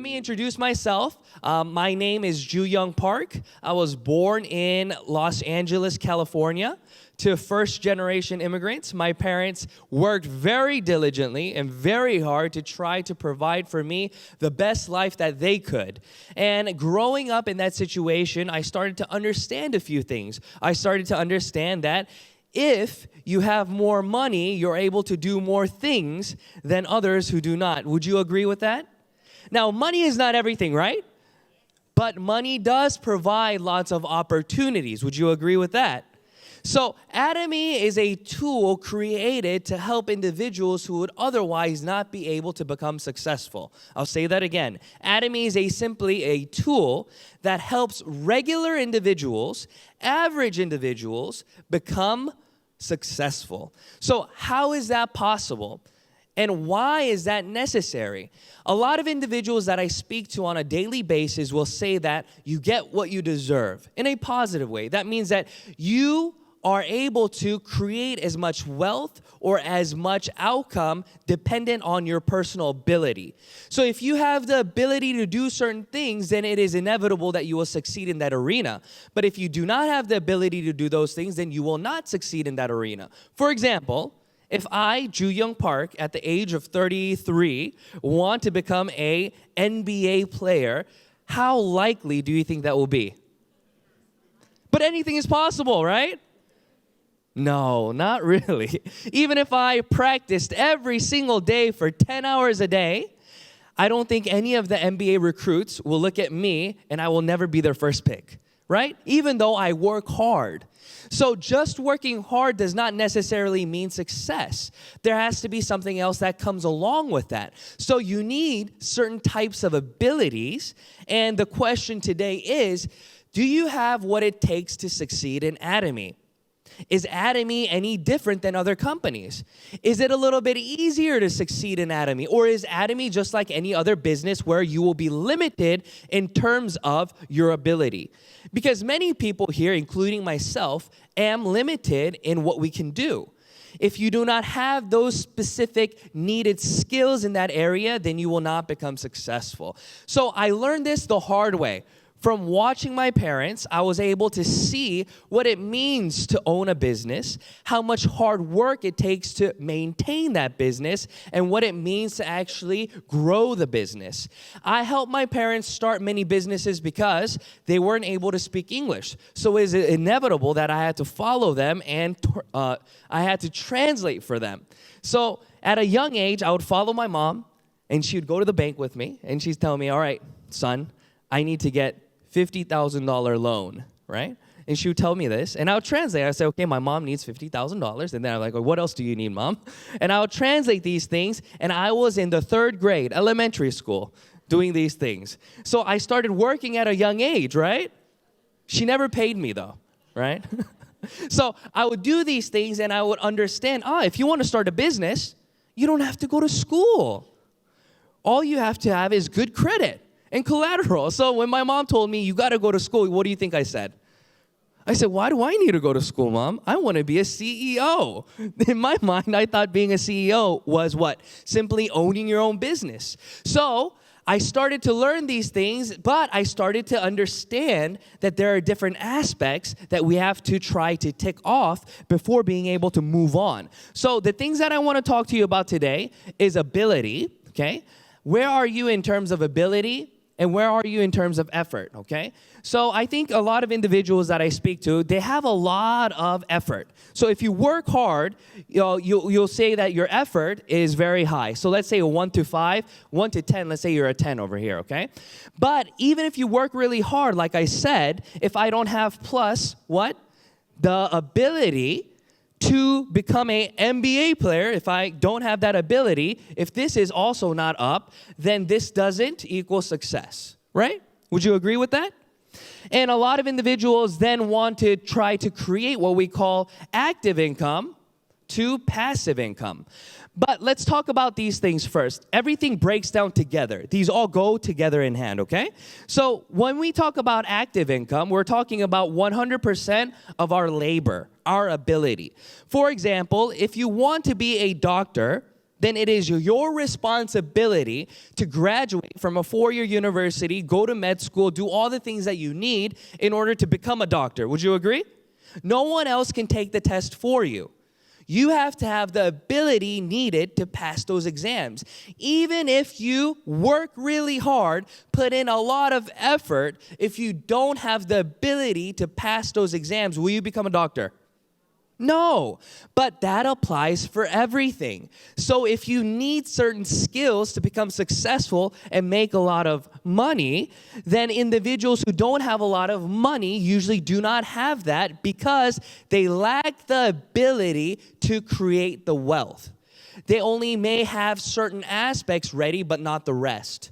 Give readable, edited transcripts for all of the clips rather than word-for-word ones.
let me introduce myself. My name is Ju Young Park. I was born in Los Angeles, California, to first-generation immigrants. My parents worked very diligently and very hard to try to provide for me the best life that they could. And growing up in that situation, I started to understand a few things. I started to understand that if you have more money, you're able to do more things than others who do not. Would you agree with that? Now, money is not everything, right? But money does provide lots of opportunities. Would you agree with that? So, Atomy is a tool created to help individuals who would otherwise not be able to become successful. I'll say that again. Atomy is simply a tool that helps regular individuals, average individuals, become successful. So, how is that possible? And why is that necessary? A lot of individuals that I speak to on a daily basis will say that you get what you deserve in a positive way. That means that you are able to create as much wealth or as much outcome dependent on your personal ability. So if you have the ability to do certain things, then it is inevitable that you will succeed in that arena. But if you do not have the ability to do those things, then you will not succeed in that arena. For example, if I, Ju Young Park, at the age of 33, want to become a NBA player, how likely do you think that will be? But anything is possible, right? No, not really. Even if I practiced every single day for 10 hours a day, I don't think any of the NBA recruits will look at me and I will never be their first pick, right? Even though I work hard. So just working hard does not necessarily mean success. There has to be something else that comes along with that. So you need certain types of abilities. And the question today is, do you have what it takes to succeed in Atomy? Is Atomy any different than other companies? Is it a little bit easier to succeed in Atomy? Or is Atomy just like any other business where you will be limited in terms of your ability? Because many people here, including myself, am limited in what we can do. If you do not have those specific needed skills in that area, then you will not become successful. So I learned this the hard way. From watching my parents, I was able to see what it means to own a business, how much hard work it takes to maintain that business, and what it means to actually grow the business. I helped my parents start many businesses because they weren't able to speak English. So it is inevitable that I had to follow them and I had to translate for them. So at a young age, I would follow my mom, and she would go to the bank with me, and she'd tell me, all right, son, I need to get $50,000 loan, right? And she would tell me this, and I would translate. I would say, okay, my mom needs $50,000. And then I'm like, well, what else do you need, mom? And I would translate these things, and I was in the 3rd grade, elementary school, doing these things. So I started working at a young age, right? She never paid me, though, right? So I would do these things, and I would understand, if you want to start a business, you don't have to go to school. All you have to have is good credit and collateral. So when my mom told me, you got to go to school, what do you think I said? I said, why do I need to go to school, Mom? I want to be a CEO. In my mind, I thought being a CEO was what? Simply owning your own business. So I started to learn these things, but I started to understand that there are different aspects that we have to try to tick off before being able to move on. So the things that I want to talk to you about today is ability, okay? Where are you in terms of ability? And where are you in terms of effort, okay? So I think a lot of individuals that I speak to, they have a lot of effort. So if you work hard, you'll say that your effort is very high. So let's say a 1 to 5, 1 to 10, let's say you're a 10 over here, okay? But even if you work really hard, like I said, if I don't have plus, what? The ability to become an NBA player, if I don't have that ability, if this is also not up, then this doesn't equal success, right? Would you agree with that? And a lot of individuals then want to try to create what we call active income to passive income. But let's talk about these things first. Everything breaks down together. These all go together in hand, okay? So when we talk about active income, we're talking about 100% of our labor, our ability. For example, if you want to be a doctor, then it is your responsibility to graduate from a 4-year university, go to med school, do all the things that you need in order to become a doctor. Would you agree? No one else can take the test for you. You have to have the ability needed to pass those exams. Even if you work really hard, put in a lot of effort, if you don't have the ability to pass those exams, will you become a doctor? No, but that applies for everything. So if you need certain skills to become successful and make a lot of money, then individuals who don't have a lot of money usually do not have that because they lack the ability to create the wealth. They only may have certain aspects ready, but not the rest.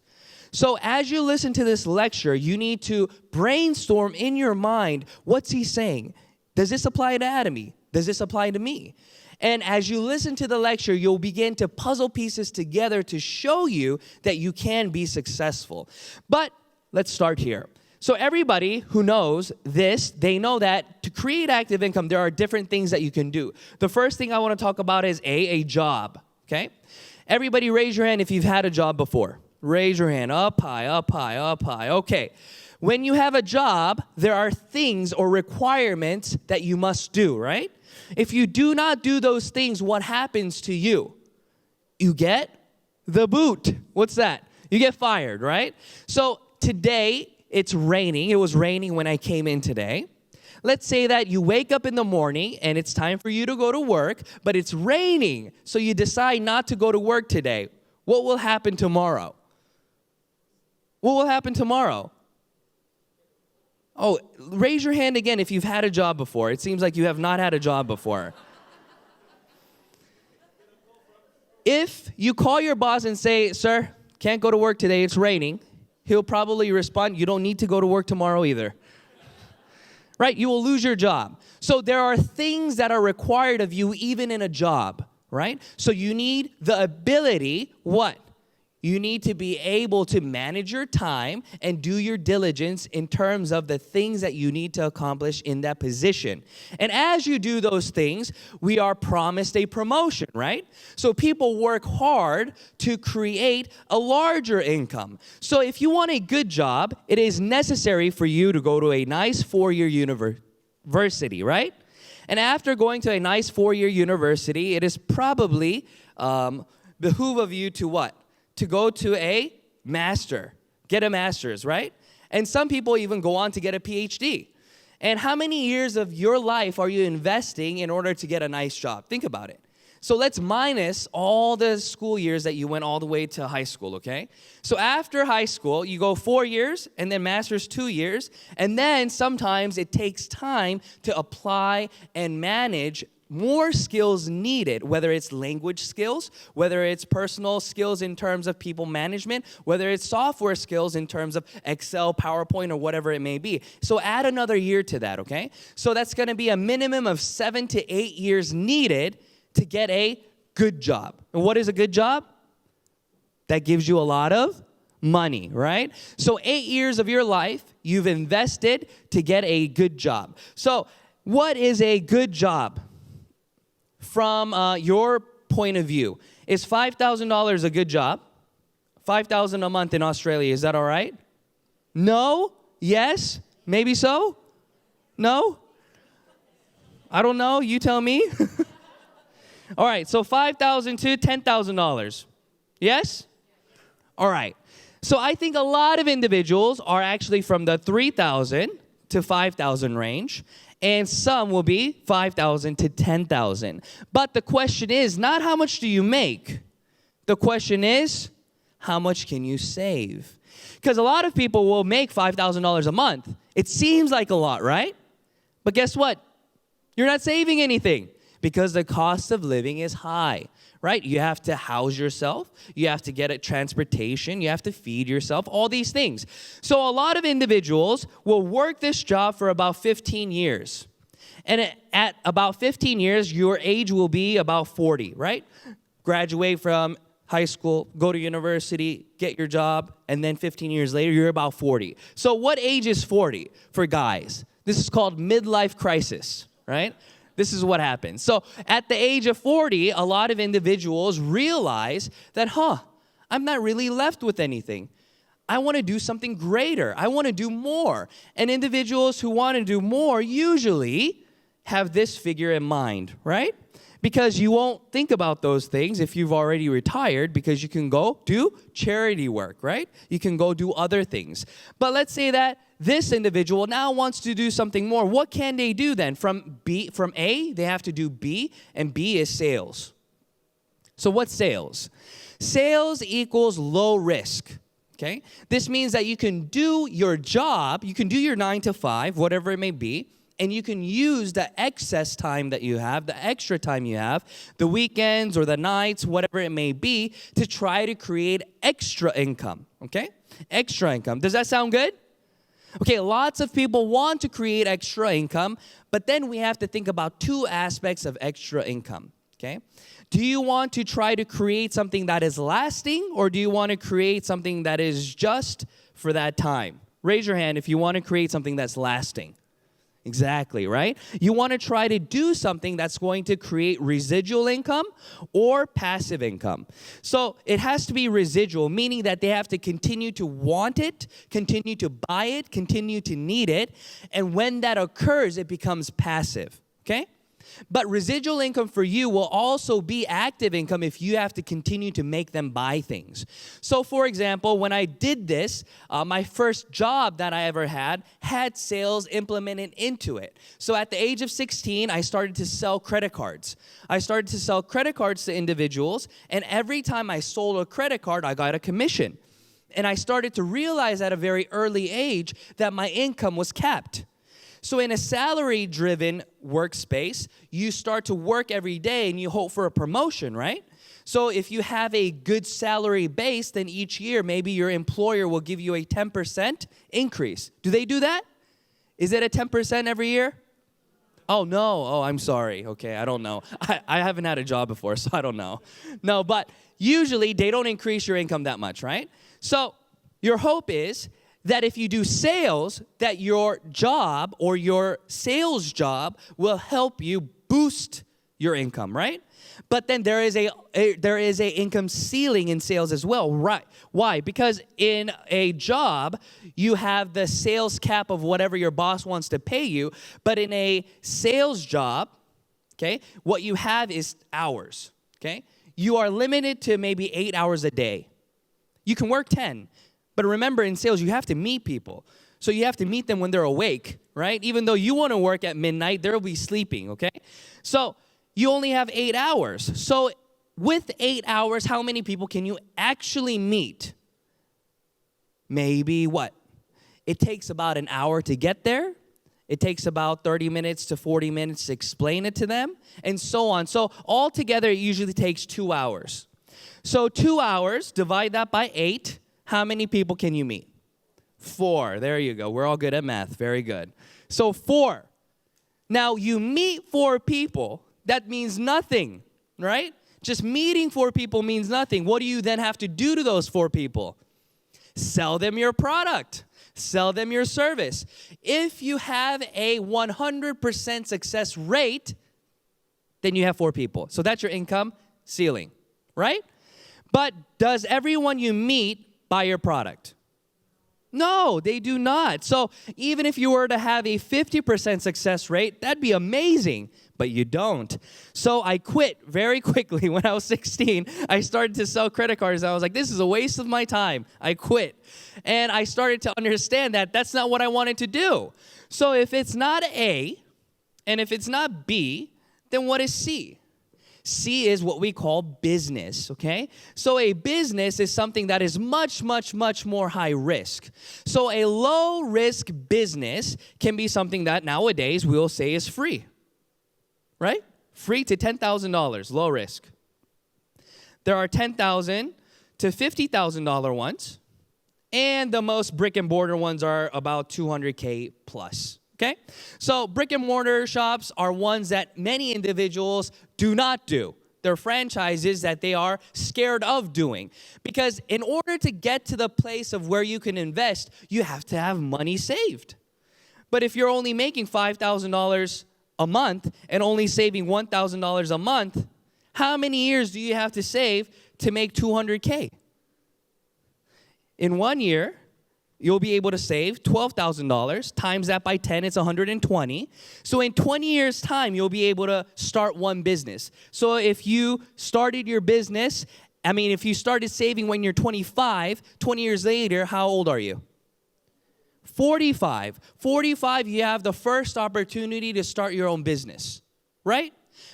So as you listen to this lecture, you need to brainstorm in your mind, what's he saying? Does this apply to Atomy? Does this apply to me? And as you listen to the lecture, you'll begin to puzzle pieces together to show you that you can be successful. But let's start here. So everybody who knows this, they know that to create active income, there are different things that you can do. The first thing I want to talk about is a job, okay? Everybody raise your hand if you've had a job before. Raise your hand, up high, up high, up high, okay. When you have a job, there are things or requirements that you must do, right? If you do not do those things, what happens to you? You get the boot. What's that? You get fired, right? So today, it's raining. It was raining when I came in today. Let's say that you wake up in the morning and it's time for you to go to work, but it's raining, so you decide not to go to work today. What will happen tomorrow? What will happen tomorrow? Oh, raise your hand again if you've had a job before. It seems like you have not had a job before. If you call your boss and say, sir, can't go to work today, it's raining, he'll probably respond, you don't need to go to work tomorrow either. Right? You will lose your job. So there are things that are required of you even in a job, right? So you need the ability, what? You need to be able to manage your time and do your diligence in terms of the things that you need to accomplish in that position. And as you do those things, we are promised a promotion, right? So people work hard to create a larger income. So if you want a good job, it is necessary for you to go to a nice 4-year university, right? And after going to a nice 4-year university, it is probably behoove of you to what? To go to a master, get a master's, right? And some people even go on to get a PhD. And how many years of your life are you investing in order to get a nice job? Think about it. So let's minus all the school years that you went all the way to high school, okay? So after high school, you go 4 years, and then master's 2 years, and then sometimes it takes time to apply and manage more skills needed, whether it's language skills, whether it's personal skills in terms of people management, whether it's software skills in terms of Excel, PowerPoint, or whatever it may be. So add another year to that, okay? So that's going to be a minimum of 7 to 8 years needed to get a good job. And what is a good job? That gives you a lot of money, right? So 8 years of your life you've invested to get a good job. So what is a good job? From your point of view, is $5,000 a good job? $5,000 a month in Australia, is that all right? No? Yes? Maybe so? No? I don't know, you tell me. All right, so $5,000 to $10,000. Yes? All right. So I think a lot of individuals are actually from the $3,000 to $5,000 range. And some will be $5,000 to $10,000. But the question is not how much do you make? The question is, how much can you save? Because a lot of people will make $5,000 a month. It seems like a lot, right? But guess what? You're not saving anything because the cost of living is high, right? You have to house yourself. You have to get a transportation. You have to feed yourself, all these things. So a lot of individuals will work this job for about 15 years. And at about 15 years, your age will be about 40, right? Graduate from high school, go to university, get your job, and then 15 years later, you're about 40. So what age is 40 for guys? This is called midlife crisis, right? this is what happens. So at the age of 40, a lot of individuals realize that, I'm not really left with anything. I want to do something greater. I want to do more. And individuals who want to do more usually have this figure in mind, right? Because you won't think about those things if you've already retired, because you can go do charity work, right? You can go do other things. But let's say that this individual now wants to do something more. What can they do then? From A, they have to do B, and B is sales. So what's sales? Sales equals low risk. Okay? This means that you can do your job, you can do your 9 to 5, whatever it may be, and you can use the excess time that you have, the extra time you have, the weekends or the nights, whatever it may be, to try to create extra income, okay? Extra income. Does that sound good? Okay, lots of people want to create extra income, but then we have to think about two aspects of extra income, okay? Do you want to try to create something that is lasting, or do you want to create something that is just for that time? Raise your hand if you want to create something that's lasting. Exactly, right? You want to try to do something that's going to create residual income or passive income. So it has to be residual, meaning that they have to continue to want it, continue to buy it, continue to need it, and when that occurs, it becomes passive, okay? But residual income for you will also be active income if you have to continue to make them buy things. So for example, when I did this, my first job that I ever had sales implemented into it. So at the age of 16, I started to sell credit cards. I started to sell credit cards to individuals, and every time I sold a credit card, I got a commission. And I started to realize at a very early age that my income was capped. So in a salary-driven workspace, you start to work every day and you hope for a promotion, right? So if you have a good salary base, then each year maybe your employer will give you a 10% increase. Do they do that? Is it a 10% every year? Oh, no. Oh, I'm sorry. Okay, I don't know. I haven't had a job before, so I don't know. No, but usually they don't increase your income that much, right? So your hope is that if you do sales, that your job or your sales job will help you boost your income, right? But then there is a income ceiling in sales as well, right? Why? Because in a job, you have the sales cap of whatever your boss wants to pay you, but in a sales job, okay, what you have is hours, okay? You are limited to maybe 8 hours a day. You can work 10. But remember, in sales, you have to meet people. So you have to meet them when they're awake, right? Even though you want to work at midnight, they'll be sleeping, okay? So you only have 8 hours. So with 8 hours, how many people can you actually meet? Maybe what? It takes about an hour to get there. It takes about 30 minutes to 40 minutes to explain it to them, and so on. So altogether, it usually takes 2 hours. So 2 hours, divide that by 8. How many people can you meet? 4. There you go. We're all good at math. Very good. So 4. Now, you meet 4 people. That means nothing, right? Just meeting 4 people means nothing. What do you then have to do to those 4 people? Sell them your product. Sell them your service. If you have a 100% success rate, then you have 4 people. So that's your income ceiling, right? But does everyone you meet buy your product? No, they do not. So even if you were to have a 50% success rate, that'd be amazing, but you don't. So I quit very quickly when I was 16. I started to sell credit cards. I was like, this is a waste of my time. I quit. And I started to understand that that's not what I wanted to do. So if it's not A, and if it's not B, then what is C? C is what we call business, okay? So a business is something that is much, much, much more high risk. So a low risk business can be something that nowadays we will say is free, right? Free to $10,000, low risk. There are $10,000 to $50,000 ones, and the most brick and mortar ones are about $200K plus. Okay? So brick and mortar shops are ones that many individuals do not do. They're franchises that they are scared of doing. Because in order to get to the place of where you can invest, you have to have money saved. But if you're only making $5,000 a month and only saving $1,000 a month, how many years do you have to save to make $200K? In 1 year, you'll be able to save $12,000. Times that by 10, it's 120. So in 20 years' time, you'll be able to start one business. So if you started your business, if you started saving when you're 25, 20 years later, how old are you? 45. 45, you have the first opportunity to start your own business, right?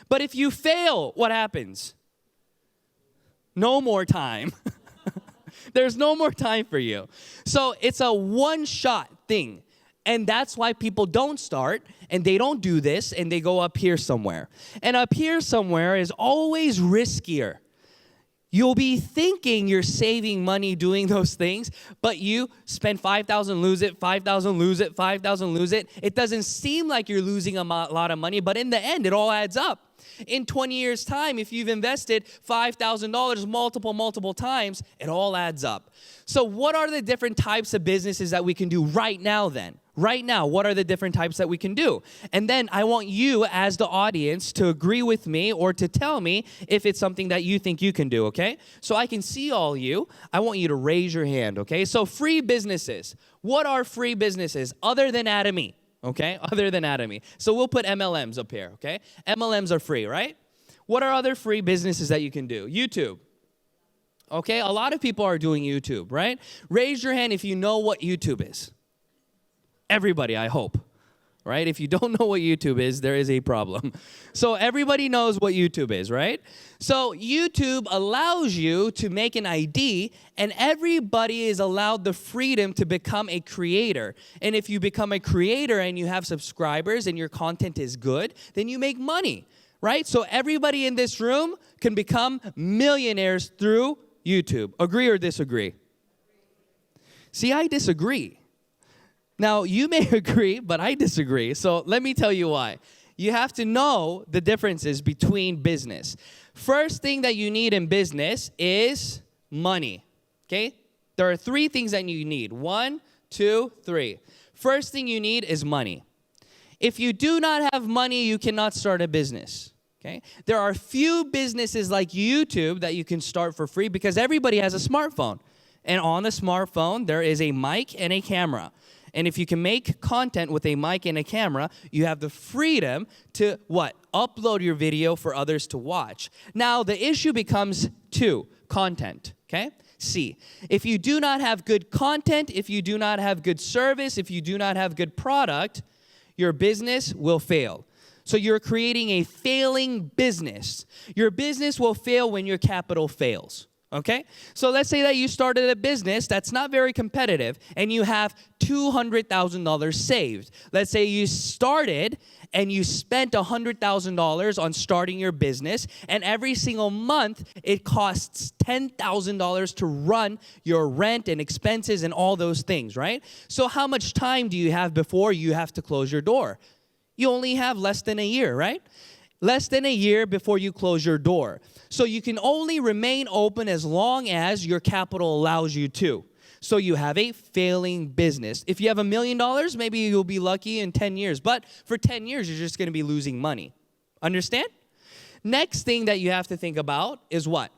But if you fail, what happens? No more time. There's no more time for you. So it's a one-shot thing. And that's why people don't start, and they don't do this, and they go up here somewhere. And up here somewhere is always riskier. You'll be thinking you're saving money doing those things, but you spend $5,000, lose it, $5,000, lose it, $5,000, lose it. It doesn't seem like you're losing a lot of money, but in the end, it all adds up. In 20 years' time, if you've invested $5,000 multiple times, it all adds up. So what are the different types of businesses that we can do right now then? Right now, what are the different types that we can do? And then I want you as the audience to agree with me or to tell me if it's something that you think you can do, okay? So I can see all you. I want you to raise your hand, okay? So free businesses. What are free businesses other than Atomy? Okay, other than Atomy. So we'll put MLMs up here, okay? MLMs are free, right? What are other free businesses that you can do? YouTube. Okay, a lot of people are doing YouTube, right? Raise your hand if you know what YouTube is. Everybody, I hope, right? If you don't know what YouTube is, there is a problem. So everybody knows what YouTube is, right? So YouTube allows you to make an ID, and everybody is allowed the freedom to become a creator. And if you become a creator and you have subscribers and your content is good, then you make money, right? So everybody in this room can become millionaires through YouTube. Agree or disagree? See, I disagree. Now, you may agree, but I disagree. So let me tell you why. You have to know the differences between business. First thing that you need in business is money, okay? There are 3 things that you need. 1, 2, 3. First thing you need is money. If you do not have money, you cannot start a business, okay? There are few businesses like YouTube that you can start for free because everybody has a smartphone. And on the smartphone, there is a mic and a camera. And if you can make content with a mic and a camera, you have the freedom to, what? Upload your video for others to watch. Now, the issue becomes 2, content, okay? C, if you do not have good content, if you do not have good service, if you do not have good product, your business will fail. So you're creating a failing business. Your business will fail when your capital fails. Okay? So let's say that you started a business that's not very competitive and you have $200,000 saved. Let's say you started and you spent $100,000 on starting your business, and every single month it costs $10,000 to run your rent and expenses and all those things, right? So how much time do you have before you have to close your door? You only have less than a year, right? Less than a year before you close your door. So you can only remain open as long as your capital allows you to. So you have a failing business. If you have $1 million, maybe you'll be lucky in 10 years. But for 10 years, you're just going to be losing money. Understand? Next thing that you have to think about is what?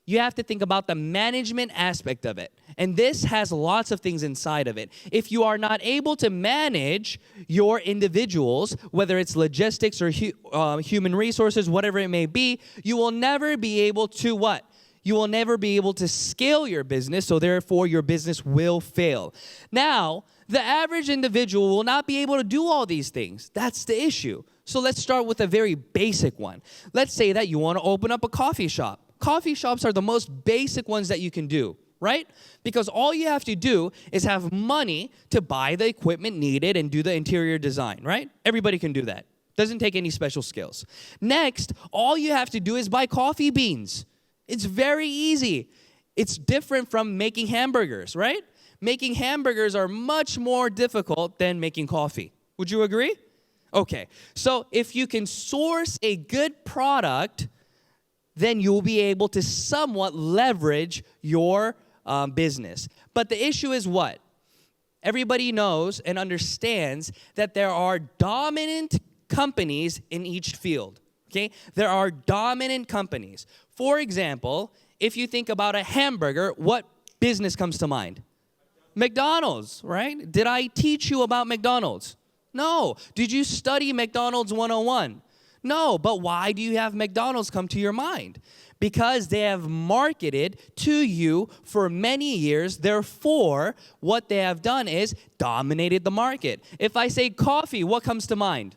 You have to think about the management aspect of it. And this has lots of things inside of it. If you are not able to manage your individuals, whether it's logistics or human resources, whatever it may be, you will never be able to what? You will never be able to scale your business, so therefore your business will fail. Now, the average individual will not be able to do all these things. That's the issue. So let's start with a very basic one. Let's say that you want to open up a coffee shop. Coffee shops are the most basic ones that you can do, right? Because all you have to do is have money to buy the equipment needed and do the interior design, right? Everybody can do that. Doesn't take any special skills. Next, all you have to do is buy coffee beans. It's very easy. It's different from making hamburgers, right? Making hamburgers are much more difficult than making coffee. Would you agree? Okay, so if you can source a good product, then you'll be able to somewhat leverage your business. But the issue is what? Everybody knows and understands that there are dominant companies in each field. Okay? There are dominant companies. For example, if you think about a hamburger, what business comes to mind? McDonald's, right? Did I teach you about McDonald's? No. Did you study McDonald's 101? No. But why do you have McDonald's come to your mind? Because they have marketed to you for many years. Therefore, what they have done is dominated the market. If I say coffee, what comes to mind?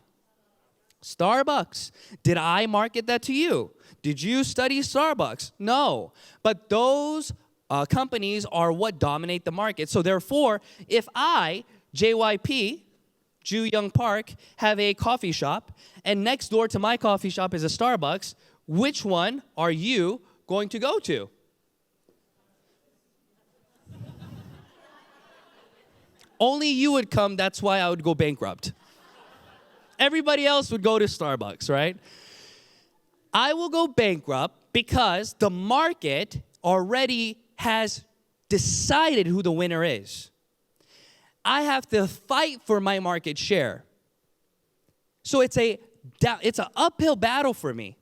Starbucks. Did I market that to you? Did you study Starbucks? No. But those companies are what dominate the market. So therefore, if I, JYP, Ju Young Park, have a coffee shop, and next door to my coffee shop is a Starbucks, which one are you going to go to? Only you would come, that's why I would go bankrupt. Everybody else would go to Starbucks, right? I will go bankrupt because the market already has decided who the winner is. I have to fight for my market share. So it's an uphill battle for me,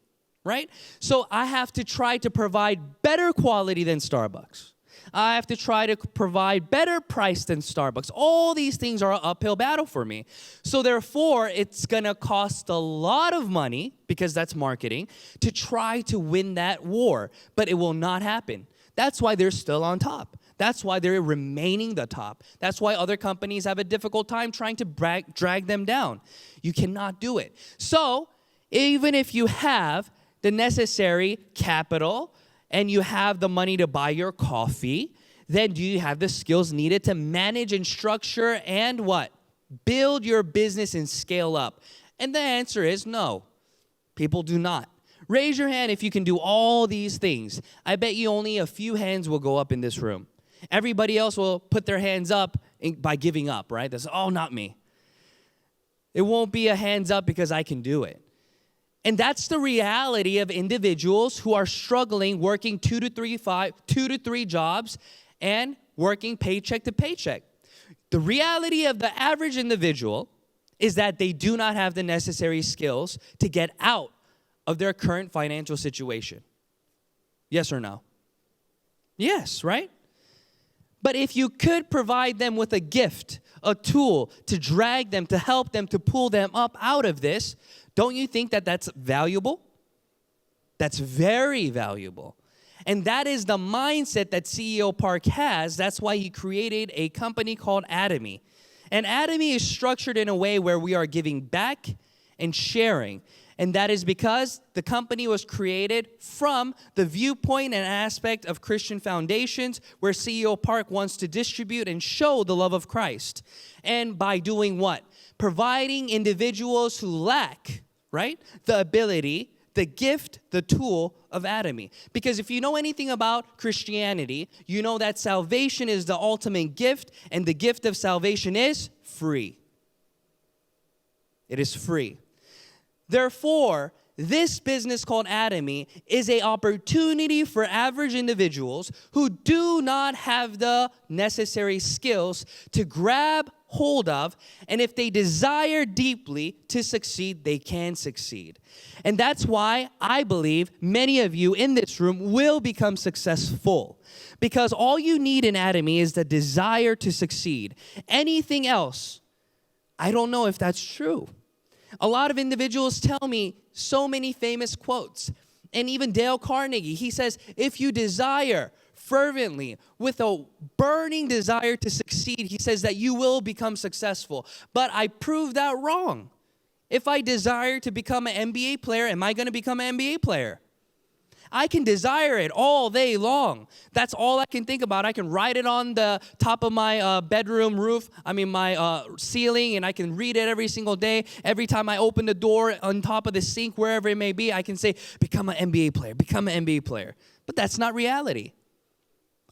right? So I have to try to provide better quality than Starbucks. I have to try to provide better price than Starbucks. All these things are an uphill battle for me. So therefore, it's going to cost a lot of money, because that's marketing, to try to win that war. But it will not happen. That's why they're still on top. That's why they're remaining the top. That's why other companies have a difficult time trying to drag them down. You cannot do it. So even if you have the necessary capital, and you have the money to buy your coffee, then do you have the skills needed to manage and structure and what? Build your business and scale up? And the answer is no. People do not. Raise your hand if you can do all these things. I bet you only a few hands will go up in this room. Everybody else will put their hands up by giving up, right? That's, oh, not me. It won't be a hands up because I can do it. And that's the reality of individuals who are struggling, working 2 to 3 jobs and working paycheck to paycheck. The reality of the average individual is that they do not have the necessary skills to get out of their current financial situation. Yes or no? Yes, right? But if you could provide them with a gift, a tool to drag them, to help them, to pull them up out of this, don't you think that that's valuable? That's very valuable. And that is the mindset that CEO Park has. That's why he created a company called Atomy. And Atomy is structured in a way where we are giving back and sharing. And that is because the company was created from the viewpoint and aspect of Christian foundations, where CEO Park wants to distribute and show the love of Christ. And by doing what? Providing individuals who lack, right, the ability, the gift, the tool of Atomy. Because if you know anything about Christianity, you know that salvation is the ultimate gift, and the gift of salvation is free. It is free. Therefore, this business called Atomy is an opportunity for average individuals who do not have the necessary skills to grab hold of, and if they desire deeply to succeed, they can succeed. And that's why I believe many of you in this room will become successful, because all you need in Atomy is the desire to succeed. Anything else, I don't know if that's true. A lot of individuals tell me so many famous quotes. And even Dale Carnegie, he says, if you desire fervently, with a burning desire to succeed, he says that you will become successful. But I proved that wrong. If I desire to become an NBA player, am I going to become an NBA player? I can desire it all day long. That's all I can think about. I can write it on the top of my bedroom roof, my ceiling, and I can read it every single day. Every time I open the door on top of the sink, wherever it may be, I can say, become an NBA player, become an NBA player. But that's not reality.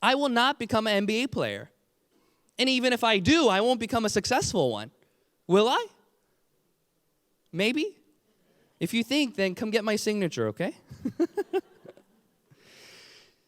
I will not become an NBA player. And even if I do, I won't become a successful one. Will I? Maybe. If you think, then come get my signature, okay?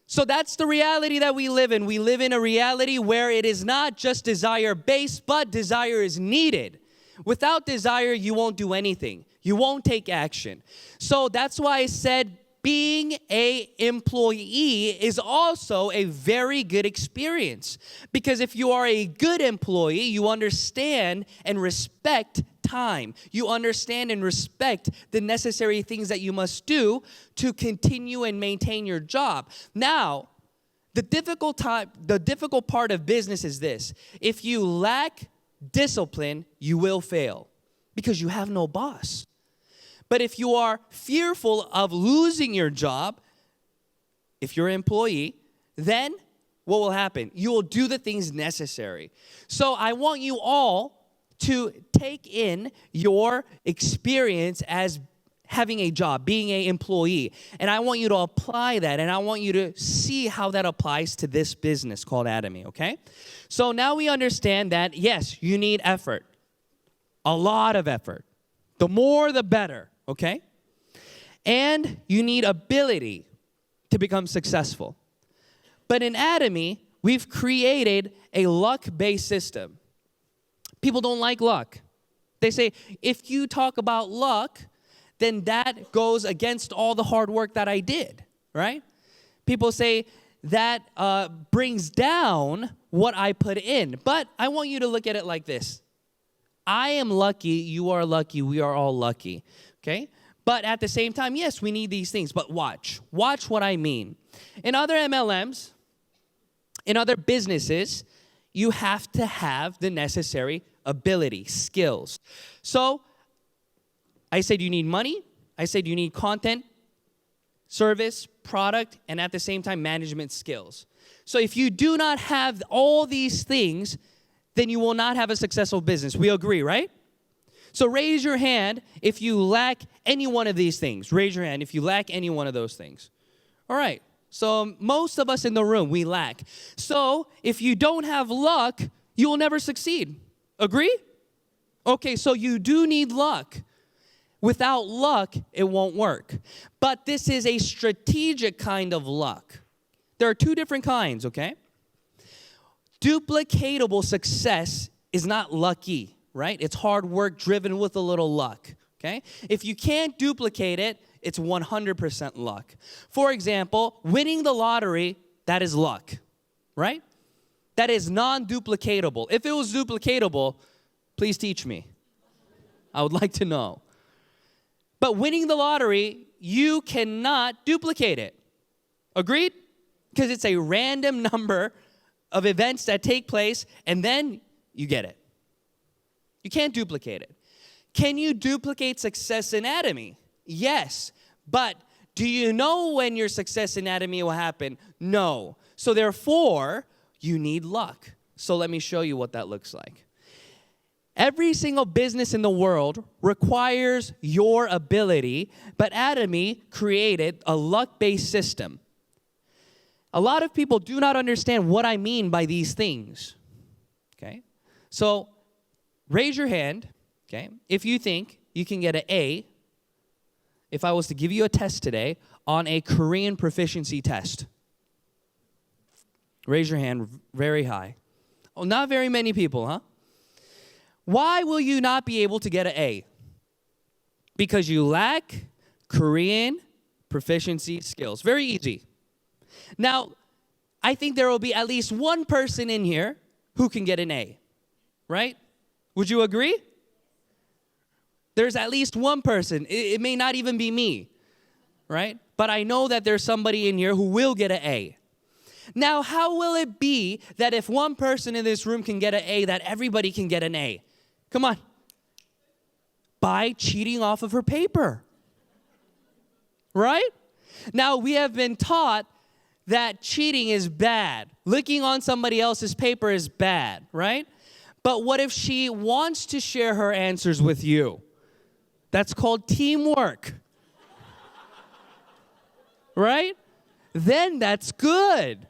So that's the reality that we live in. We live in a reality where it is not just desire-based, but desire is needed. Without desire, you won't do anything. You won't take action. So that's why I said being an employee is also a very good experience. Because if you are a good employee, you understand and respect time. You understand and respect the necessary things that you must do to continue and maintain your job. Now, the difficult part of business is this. If you lack discipline, you will fail because you have no boss. But if you are fearful of losing your job, if you're an employee, then what will happen? You will do the things necessary. So I want you all to take in your experience as having a job, being an employee. And I want you to apply that, and I want you to see how that applies to this business called Atomy, okay? So now we understand that, yes, you need effort. A lot of effort. The more, the better, okay? And you need ability to become successful. But in Atomy, we've created a luck-based system. People don't like luck. They say, if you talk about luck, then that goes against all the hard work that I did, right? People say that brings down what I put in. But I want you to look at it like this. I am lucky, you are lucky, we are all lucky, okay? But at the same time, yes, we need these things, but watch what I mean. In other MLMs, in other businesses, you have to have the necessary ability, skills. So I said you need money, I said you need content, service, product, and at the same time, management skills. So if you do not have all these things, then you will not have a successful business. We agree, right? So raise your hand if you lack any one of these things. Raise your hand if you lack any one of those things. All right. So most of us in the room, we lack. So if you don't have luck, you will never succeed. Agree? Okay, so you do need luck. Without luck, it won't work. But this is a strategic kind of luck. There are two different kinds, okay? Duplicatable success is not lucky, right? It's hard work driven with a little luck, okay? If you can't duplicate it, it's 100% luck. For example, winning the lottery, that is luck, right? That is non-duplicatable. If it was duplicatable, please teach me. I would like to know. But winning the lottery, you cannot duplicate it. Agreed? Because it's a random number of events that take place, and then you get it. You can't duplicate it. Can you duplicate success in Atomy? Yes. But do you know when your success in Atomy will happen? No. So therefore, you need luck. So let me show you what that looks like. Every single business in the world requires your ability, but Atomy created a luck-based system. A lot of people do not understand what I mean by these things, okay? So raise your hand, okay, if you think you can get an A if I was to give you a test today on a Korean proficiency test. Raise your hand very high. Oh, not very many people, huh? Why will you not be able to get an A? Because you lack Korean proficiency skills. Very easy. Now, I think there will be at least one person in here who can get an A, right? Would you agree? There's at least one person. It may not even be me, right? But I know that there's somebody in here who will get an A. Now, how will it be that if one person in this room can get an A, that everybody can get an A? Come on. By cheating off of her paper. Right? Now, we have been taught that cheating is bad. Looking on somebody else's paper is bad, right? But what if she wants to share her answers with you? That's called teamwork. Right? Then that's good.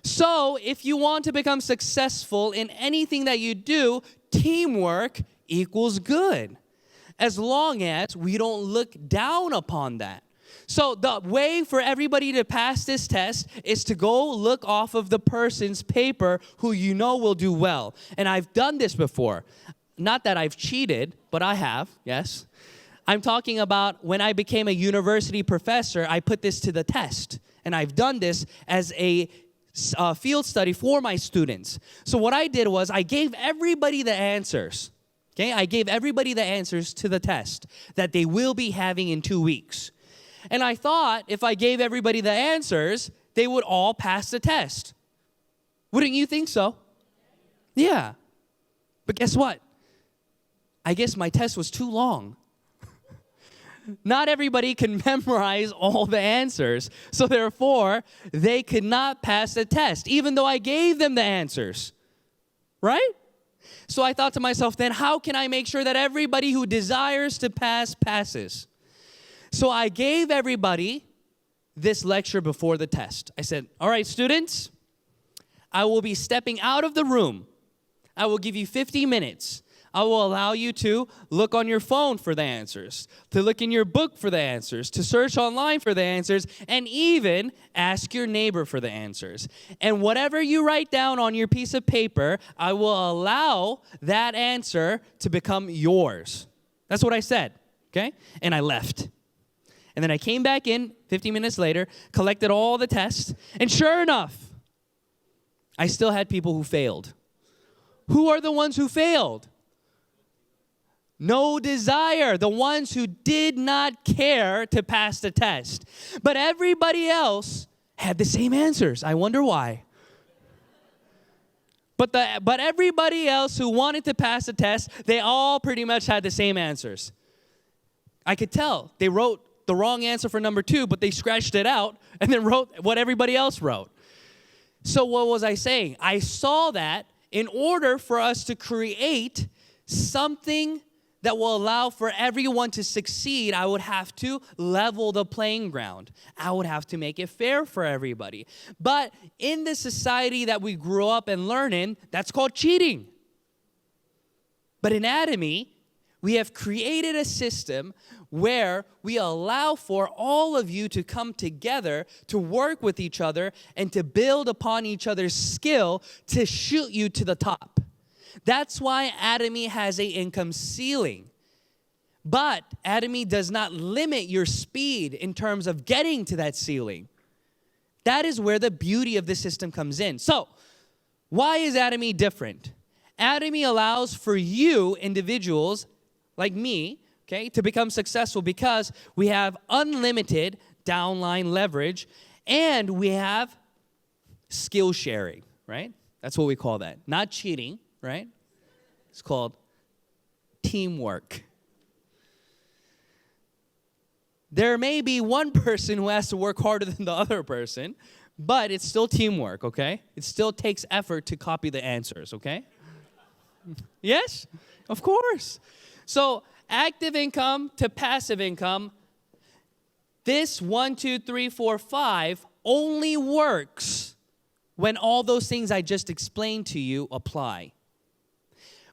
So if you want to become successful in anything that you do, teamwork equals good. As long as we don't look down upon that. So the way for everybody to pass this test is to go look off of the person's paper who you know will do well. And I've done this before. Not that I've cheated, but I have, yes. I'm talking about when I became a university professor, I put this to the test. And I've done this as a field study for my students. So what I did was I gave everybody the answers. Okay, I gave everybody the answers to the test that they will be having in 2 weeks. And I thought if I gave everybody the answers, they would all pass the test. Wouldn't you think so? Yeah. But guess what? I guess my test was too long. Not everybody can memorize all the answers. So therefore, they could not pass the test, even though I gave them the answers. Right? So I thought to myself, then how can I make sure that everybody who desires to pass, passes? So I gave everybody this lecture before the test. I said, all right, students, I will be stepping out of the room. I will give you 50 minutes. I will allow you to look on your phone for the answers, to look in your book for the answers, to search online for the answers, and even ask your neighbor for the answers. And whatever you write down on your piece of paper, I will allow that answer to become yours. That's what I said, okay? And I left. And then I came back in 50 minutes later, collected all the tests, and sure enough, I still had people who failed. Who are the ones who failed? No desire, the ones who did not care to pass the test. But everybody else had the same answers. I wonder why. But everybody else who wanted to pass the test, they all pretty much had the same answers. I could tell. They wrote the wrong answer for number 2, but they scratched it out and then wrote what everybody else wrote. So what was I saying? I saw that in order for us to create something that will allow for everyone to succeed, I would have to level the playing ground. I would have to make it fair for everybody. But in the society that we grew up and learn in, that's called cheating. But in Atomy, we have created a system where we allow for all of you to come together, to work with each other, and to build upon each other's skill to shoot you to the top. That's why Atomy has an income ceiling. But Atomy does not limit your speed in terms of getting to that ceiling. That is where the beauty of the system comes in. So, why is Atomy different? Atomy allows for you, individuals like me, okay, to become successful because we have unlimited downline leverage and we have skill sharing, right? That's what we call that. Not cheating. Right? It's called teamwork. There may be one person who has to work harder than the other person, but it's still teamwork, okay? It still takes effort to copy the answers, okay? Yes? Of course. So, active income to passive income, this 1, 2, 3, 4, 5 only works when all those things I just explained to you apply.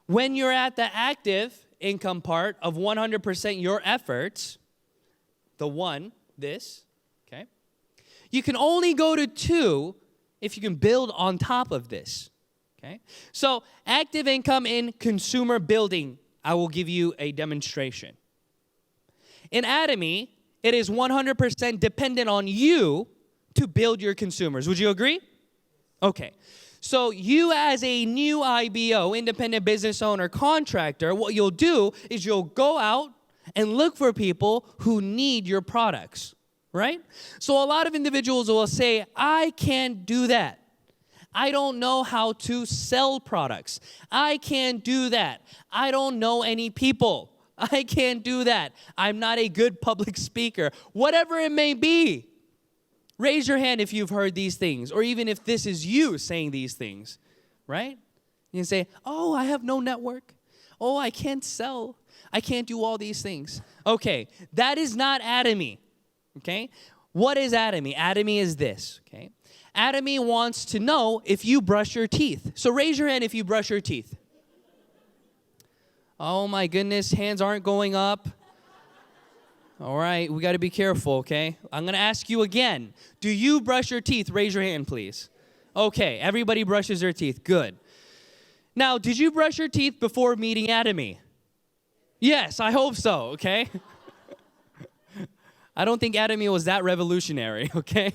When you're at the active income part of 100% your efforts, the 1, this, okay, you can only go to 2 if you can build on top of this, okay? So active income in consumer building, I will give you a demonstration. In Atomy, it is 100% dependent on you to build your consumers. Would you agree? Okay. So you as a new IBO, independent business owner, contractor, what you'll do is you'll go out and look for people who need your products, right? So a lot of individuals will say, I can't do that. I don't know how to sell products. I can't do that. I don't know any people. I can't do that. I'm not a good public speaker. Whatever it may be. Raise your hand if you've heard these things, or even if this is you saying these things, right? You can say, oh, I have no network. Oh, I can't sell. I can't do all these things. Okay, that is not Atomy, okay? What is Atomy? Atomy is this, okay? Atomy wants to know if you brush your teeth. So raise your hand if you brush your teeth. Oh my goodness, hands aren't going up. All right, we got to be careful, okay? I'm going to ask you again. Do you brush your teeth? Raise your hand, please. Okay, everybody brushes their teeth. Good. Now, did you brush your teeth before meeting Atomy? Yes, I hope so, okay? I don't think Atomy was that revolutionary, okay?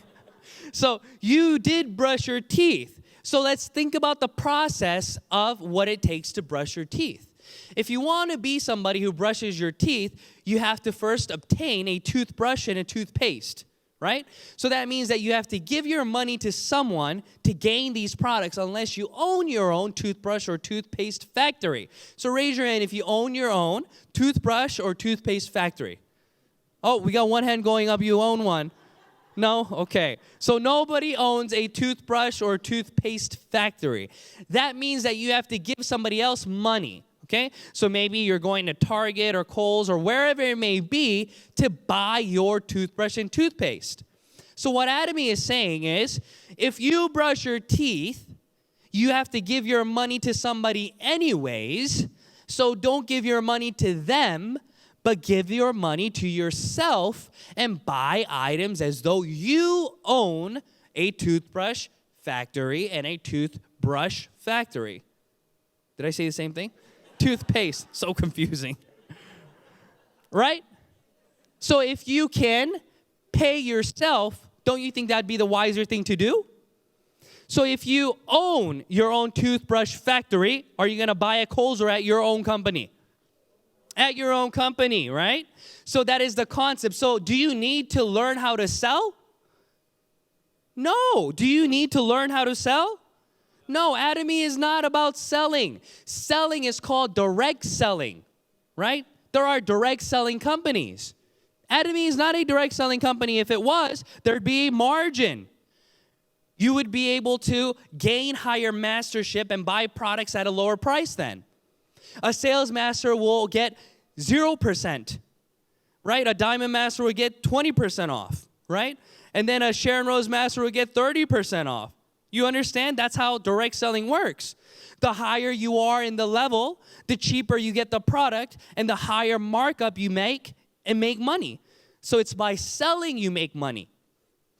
So you did brush your teeth. So let's think about the process of what it takes to brush your teeth. If you want to be somebody who brushes your teeth, you have to first obtain a toothbrush and a toothpaste, right? So that means that you have to give your money to someone to gain these products unless you own your own toothbrush or toothpaste factory. So raise your hand if you own your own toothbrush or toothpaste factory. Oh, we got one hand going up. You own one. No? Okay. So nobody owns a toothbrush or toothpaste factory. That means that you have to give somebody else money. Okay? So maybe you're going to Target or Kohl's or wherever it may be to buy your toothbrush and toothpaste. So what Atomy is saying is, if you brush your teeth, you have to give your money to somebody anyways. So don't give your money to them, but give your money to yourself and buy items as though you own a toothbrush factory and a toothbrush factory. Did I say the same thing? Toothpaste, so confusing. Right? So if you can pay yourself, don't you think that'd be the wiser thing to do? So if you own your own toothbrush factory, are you going to buy at Kohl's or at your own company? At your own company, right? So that is the concept. So do you need to learn how to sell? No. Do you need to learn how to sell? No, Atomy is not about selling. Selling is called direct selling, right? There are direct selling companies. Atomy is not a direct selling company. If it was, there'd be a margin. You would be able to gain higher mastership and buy products at a lower price then. A sales master will get 0%, right? A diamond master will get 20% off, right? And then a Sharon Rose master will get 30% off. You understand? That's how direct selling works. The higher you are in the level, the cheaper you get the product, and the higher markup you make and make money. So it's by selling you make money.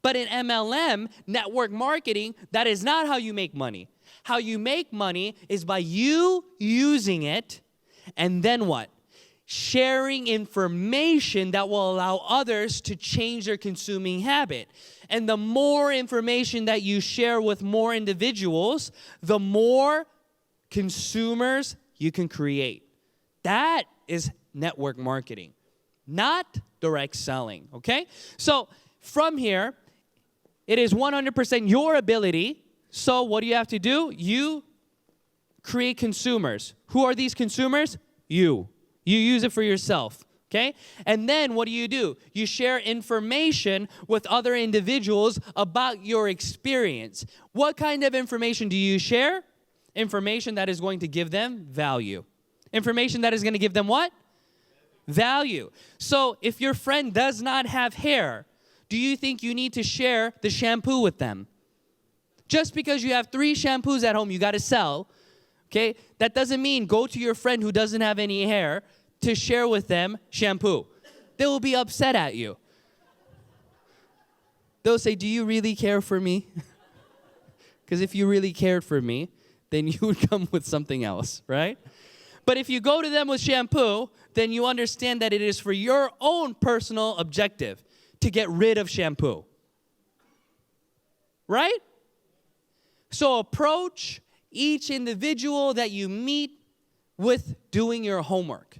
But in MLM, network marketing, that is not how you make money. How you make money is by you using it, and then what? Sharing information that will allow others to change their consuming habit. And the more information that you share with more individuals, the more consumers you can create. That is network marketing, not direct selling, okay? So from here, it is 100% your ability. So what do you have to do? You create consumers. Who are these consumers? You. You use it for yourself, okay? And then what do? You share information with other individuals about your experience. What kind of information do you share? Information that is going to give them value. Information that is going to give them what? Value. So if your friend does not have hair, do you think you need to share the shampoo with them? Just because you have 3 shampoos at home you got to sell, okay, that doesn't mean go to your friend who doesn't have any hair to share with them shampoo. They will be upset at you. They'll say, do you really care for me? Because if you really cared for me, then you would come with something else, right? But if you go to them with shampoo, then you understand that it is for your own personal objective to get rid of shampoo. Right? So approach each individual that you meet with doing your homework.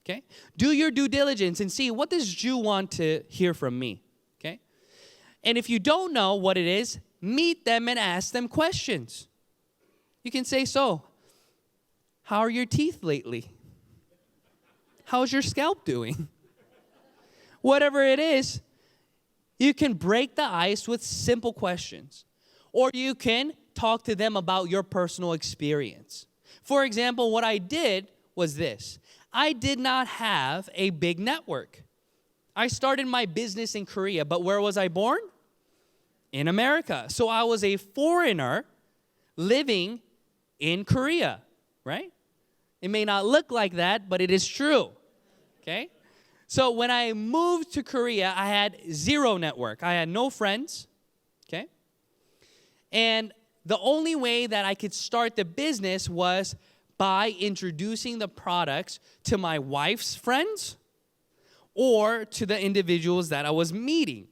Okay? Do your due diligence and see, what does Jew want to hear from me? Okay? And if you don't know what it is, meet them and ask them questions. You can say, so, how are your teeth lately? How's your scalp doing? Whatever it is, you can break the ice with simple questions. Or you can talk to them about your personal experience. For example, what I did was this. I did not have a big network. I started my business in Korea, but where was I born? In America. So I was a foreigner living in Korea, right? It may not look like that, but it is true, okay? So when I moved to Korea, I had 0 network. I had no friends, okay? And the only way that I could start the business was by introducing the products to my wife's friends or to the individuals that I was meeting.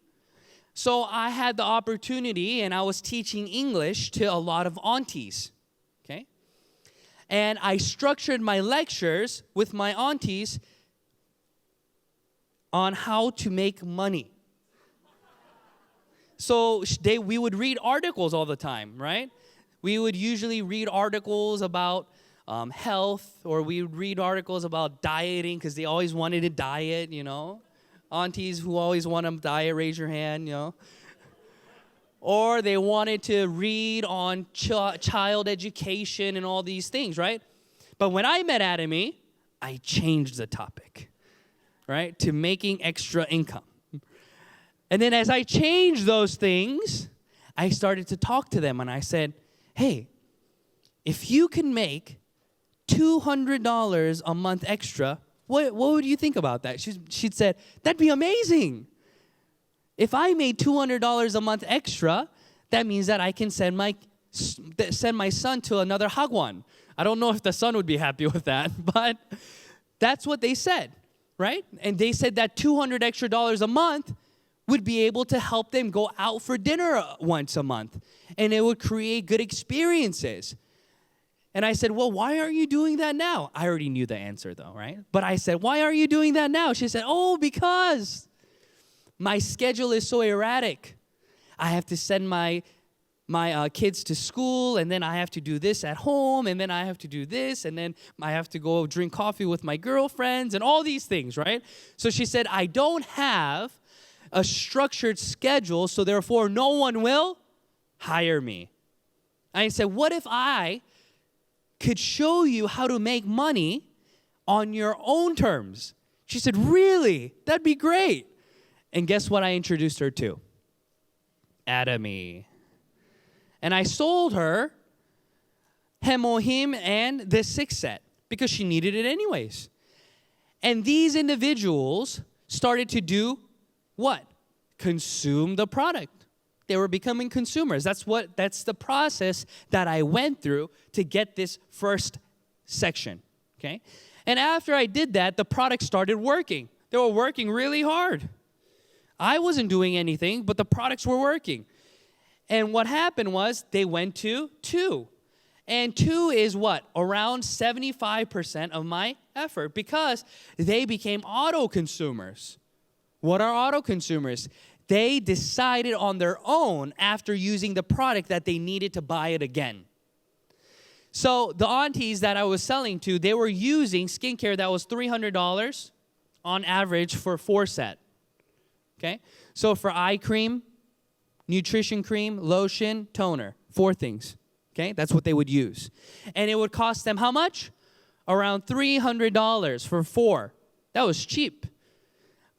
So I had the opportunity, and I was teaching English to a lot of aunties, okay? And I structured my lectures with my aunties on how to make money. So we would read articles all the time, right? We would usually read articles about health, or we would read articles about dieting because they always wanted to diet, you know. Aunties who always want to diet, raise your hand, you know. Or they wanted to read on child education and all these things, right? But when I met Atomy, I changed the topic, right, to making extra income. And then as I changed those things, I started to talk to them, and I said, hey, if you can make $200 a month extra, what would you think about that? She'd said, that'd be amazing. If I made $200 a month extra, that means that I can send my son to another hagwon. I don't know if the son would be happy with that, but that's what they said, right? And they said that $200 extra a month would be able to help them go out for dinner once a month, and it would create good experiences. And I said, well, why aren't you doing that now? I already knew the answer, though, right? But I said, why aren't you doing that now? She said, oh, because my schedule is so erratic. I have to send my kids to school, and then I have to do this at home, and then I have to do this, and then I have to go drink coffee with my girlfriends, and all these things, right? So she said, I don't have a structured schedule, so therefore no one will hire me. I said, what if I could show you how to make money on your own terms? She said, really? That'd be great. And guess what I introduced her to? Atomy. And I sold her Hemohim and the 6 set because she needed it anyways. And these individuals started to do what? Consume the product. They were becoming consumers. That's the process that I went through to get this first section, okay? And after I did that, the product started working. They were working really hard. I wasn't doing anything, but the products were working. And what happened was they went to 2. And 2 is what? Around 75% of my effort, because they became auto consumers. What are auto consumers? They decided on their own after using the product that they needed to buy it again. So the aunties that I was selling to, they were using skincare that was $300 on average for 4 set. Okay? So for eye cream, nutrition cream, lotion, toner, 4 things. Okay? That's what they would use. And it would cost them how much? Around $300 for 4. That was cheap.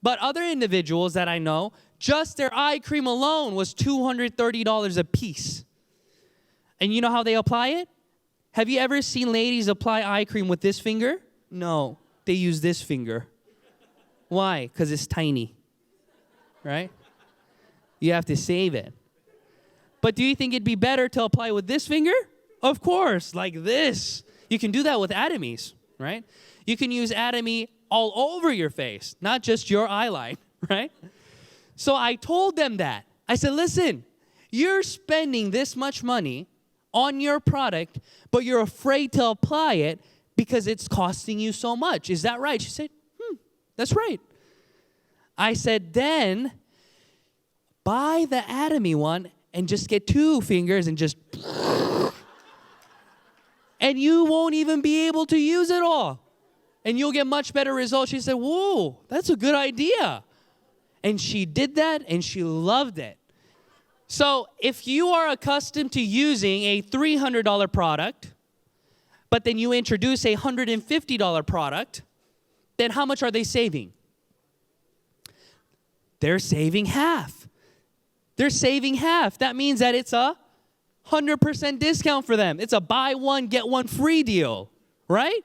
But other individuals that I know, just their eye cream alone was $230 a piece. And you know how they apply it? Have you ever seen ladies apply eye cream with this finger? No, they use this finger. Why? Because it's tiny, right? You have to save it. But do you think it'd be better to apply with this finger? Of course, like this. You can do that with Atomys, right? You can use Atomy all over your face, not just your eyeline, right? So I told them that. I said, listen, you're spending this much money on your product, but you're afraid to apply it because it's costing you so much. Is that right? She said, that's right. I said, then buy the Atomy one and just get 2 fingers and just, and you won't even be able to use it all. And you'll get much better results. She said, whoa, that's a good idea. And she did that, and she loved it. So if you are accustomed to using a $300 product, but then you introduce a $150 product, then how much are they saving? They're saving half. They're saving half. That means that it's a 100% discount for them. It's a buy one, get one free deal, right?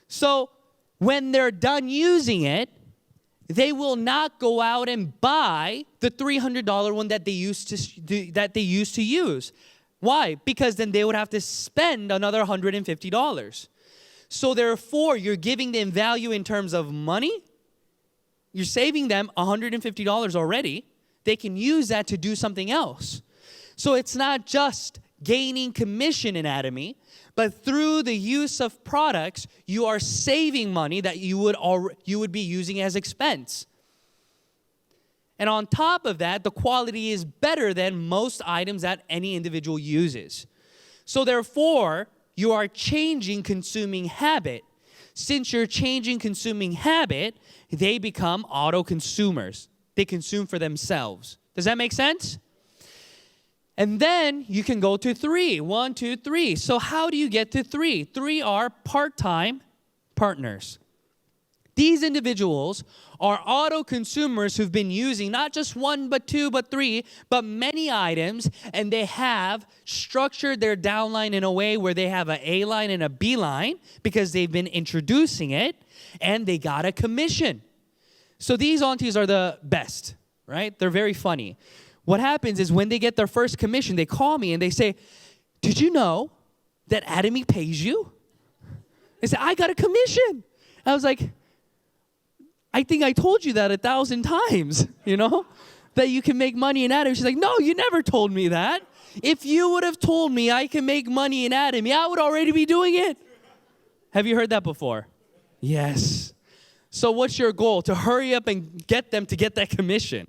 So when they're done using it, they will not go out and buy the $300 one that they used to use. Why? Because then they would have to spend another $150. So therefore, you're giving them value in terms of money, You're saving them $150 already. They can use that to do something else. So it's not just gaining commission in Atomy, but through the use of products, you are saving money that you would be using as expense. And on top of that, the quality is better than most items that any individual uses. So therefore, you are changing consuming habit. Since you're changing consuming habit, they become auto consumers. They consume for themselves. Does that make sense? And then you can go to 3. 1, 2, 3. So how do you get to 3? 3 are part-time partners. These individuals are auto consumers who've been using not just 1, but 2, but 3, but many items, and they have structured their downline in a way where they have an A line and a B line because they've been introducing it, and they got a commission. So these aunties are the best, right? They're very funny. What happens is when they get their first commission, they call me and they say, "Did you know that Atomy pays you?" They say, "I got a commission." I was like, "I think I told you that 1,000 times, that you can make money in Atomy." She's like, "No, you never told me that. If you would have told me I can make money in Atomy, I would already be doing it." Have you heard that before? Yes. So what's your goal? To hurry up and get them to get that commission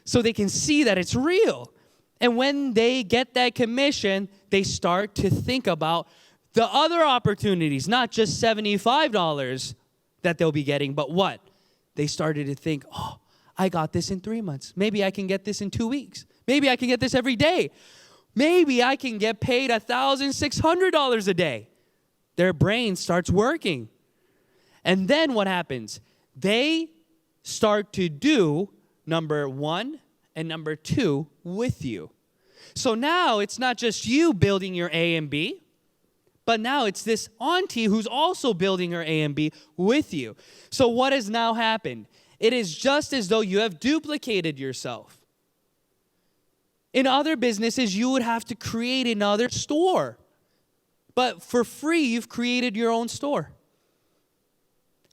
so they can see that it's real. And when they get that commission, they start to think about the other opportunities, not just $75 that they'll be getting, but what? They started to think, "Oh, I got this in 3 months. Maybe I can get this in 2 weeks. Maybe I can get this every day. Maybe I can get paid $1,600 a day." Their brain starts working. And then what happens? They start to do number 1 and number 2 with you. So now it's not just you building your A and B, but now it's this auntie who's also building her A and B with you. So what has now happened? It is just as though you have duplicated yourself. In other businesses, you would have to create another store. But for free, you've created your own store.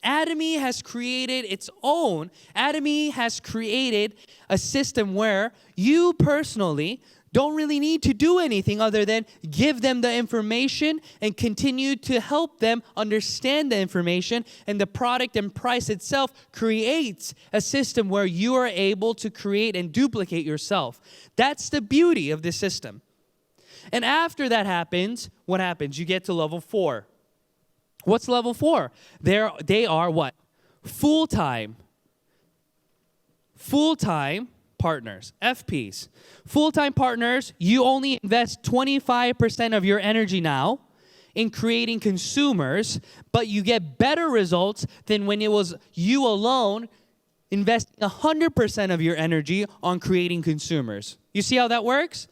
Atomy has created its own. Atomy has created a system where you personally don't really need to do anything other than give them the information and continue to help them understand the information, and the product and price itself creates a system where you are able to create and duplicate yourself. That's the beauty of this system. And after that happens, what happens? You get to level 4. What's level 4? They are what? Full-time partners, FPs. Full-time partners, you only invest 25% of your energy now in creating consumers, but you get better results than when it was you alone investing 100% of your energy on creating consumers. You see how that works?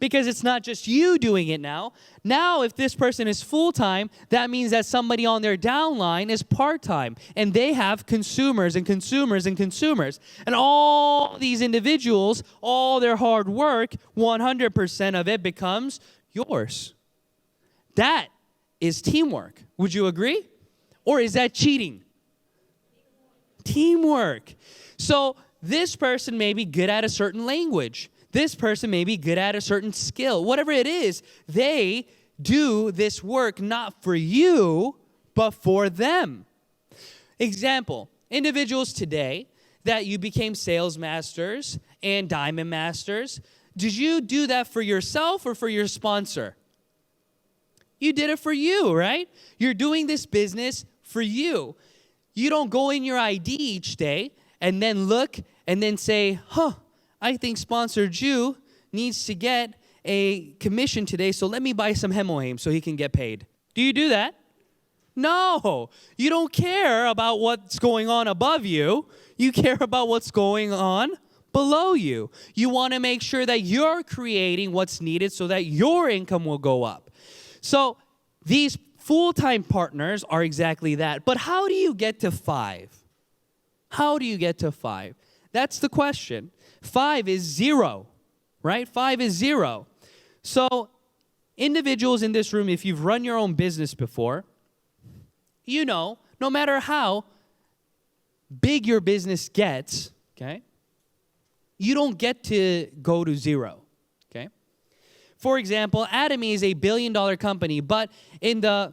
Because it's not just you doing it now. Now, if this person is full-time, that means that somebody on their downline is part-time. And they have consumers and consumers and consumers. And all these individuals, all their hard work, 100% of it becomes yours. That is teamwork. Would you agree? Or is that cheating? Teamwork. So this person may be good at a certain language. This person may be good at a certain skill. Whatever it is, they do this work not for you, but for them. Example, individuals today that you became sales masters and diamond masters, did you do that for yourself or for your sponsor? You did it for you, right? You're doing this business for you. You don't go in your ID each day and then look and then say, I think sponsor Jew needs to get a commission today, so let me buy some Hemoaim so he can get paid. Do you do that? No. You don't care about what's going on above you. You care about what's going on below you. You want to make sure that you're creating what's needed so that your income will go up. So these full-time partners are exactly that. But how do you get to 5? How do you get to 5? That's the question. 5 is 0, right? 5 is 0. So individuals in this room, if you've run your own business before, you know, no matter how big your business gets, okay, you don't get to go to zero, okay? For example, Atomy is a billion-dollar company, but in the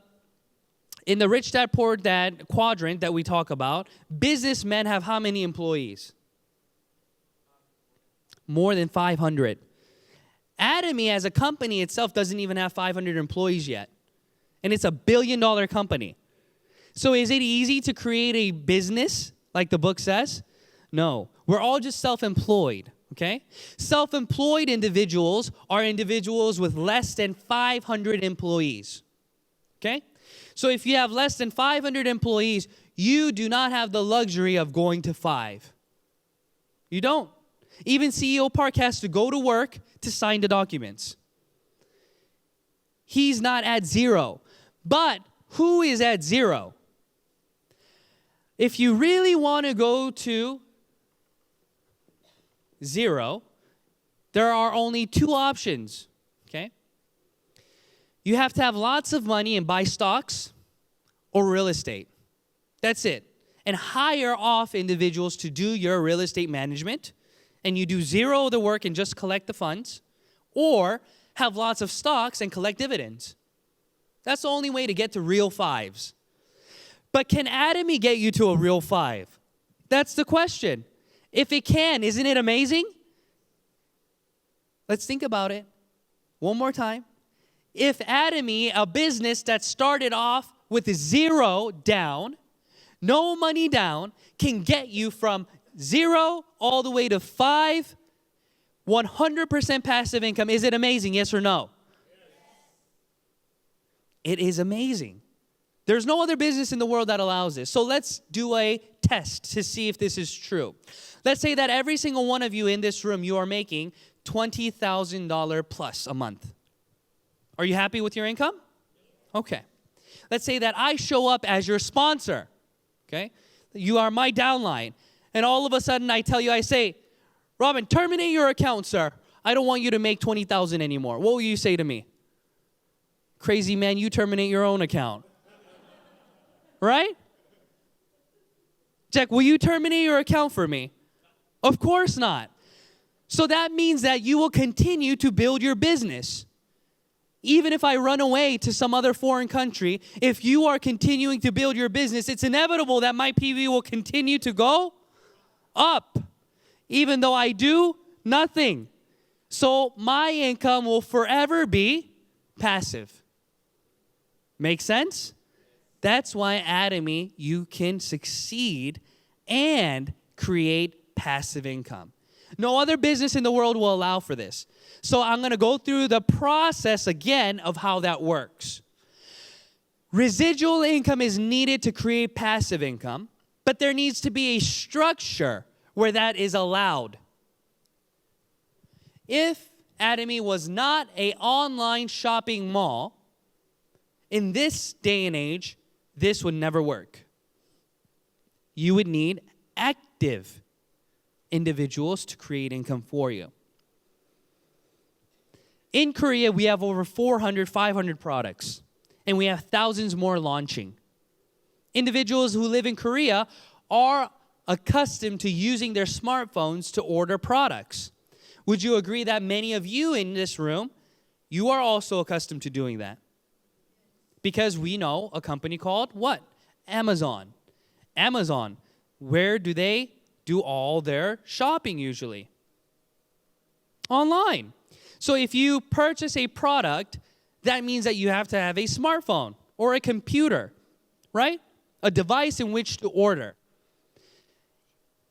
Rich Dad Poor Dad quadrant that we talk about, businessmen have how many employees? More than 500. Atomy as a company itself doesn't even have 500 employees yet. And it's a billion-dollar company. So is it easy to create a business like the book says? No. We're all just self-employed, okay? Self-employed individuals are individuals with less than 500 employees, okay? So if you have less than 500 employees, you do not have the luxury of going to 5. You don't. Even CEO Park has to go to work to sign the documents. He's not at 0. But who is at 0? If you really want to go to 0, there are only 2 options, okay? You have to have lots of money and buy stocks or real estate. That's it. And hire off individuals to do your real estate management, and you do 0 of the work and just collect the funds, or have lots of stocks and collect dividends. That's the only way to get to real 5s. But can Atomy get you to a real 5? That's the question. If it can, isn't it amazing? Let's think about it one more time. If Atomy, a business that started off with 0 down, no money down, can get you from 0 all the way to 5, 100% passive income, is it amazing, yes or no? It is amazing. There's no other business in the world that allows this. So let's do a test to see if this is true. Let's say that every single one of you in this room, you are making $20,000 plus a month. Are you happy with your income? Okay. Let's say that I show up as your sponsor, okay? You are my downline. And all of a sudden I tell you, I say, Robin, terminate your account, sir. I don't want you to make $20,000 anymore. What will you say to me? Crazy man, you terminate your own account. Right? Jack, will you terminate your account for me? Of course not. So that means that you will continue to build your business. Even if I run away to some other foreign country, if you are continuing to build your business, it's inevitable that my PV will continue to go up. Even though I do nothing. So my income will forever be passive. Make sense? That's why Atomy, you can succeed and create passive income. No other business in the world will allow for this. So I'm going to go through the process again of how that works. Residual income is needed to create passive income, but there needs to be a structure where that is allowed. If Atomy was not an online shopping mall, in this day and age, this would never work. You would need active individuals to create income for you. In Korea, we have over 400, 500 products, and we have thousands more launching. Individuals who live in Korea are accustomed to using their smartphones to order products. Would you agree that many of you in this room, you are also accustomed to doing that? Because we know a company called what? Amazon. Amazon, where do they do all their shopping usually? Online. So if you purchase a product, that means that you have to have a smartphone or a computer, right? A device in which to order.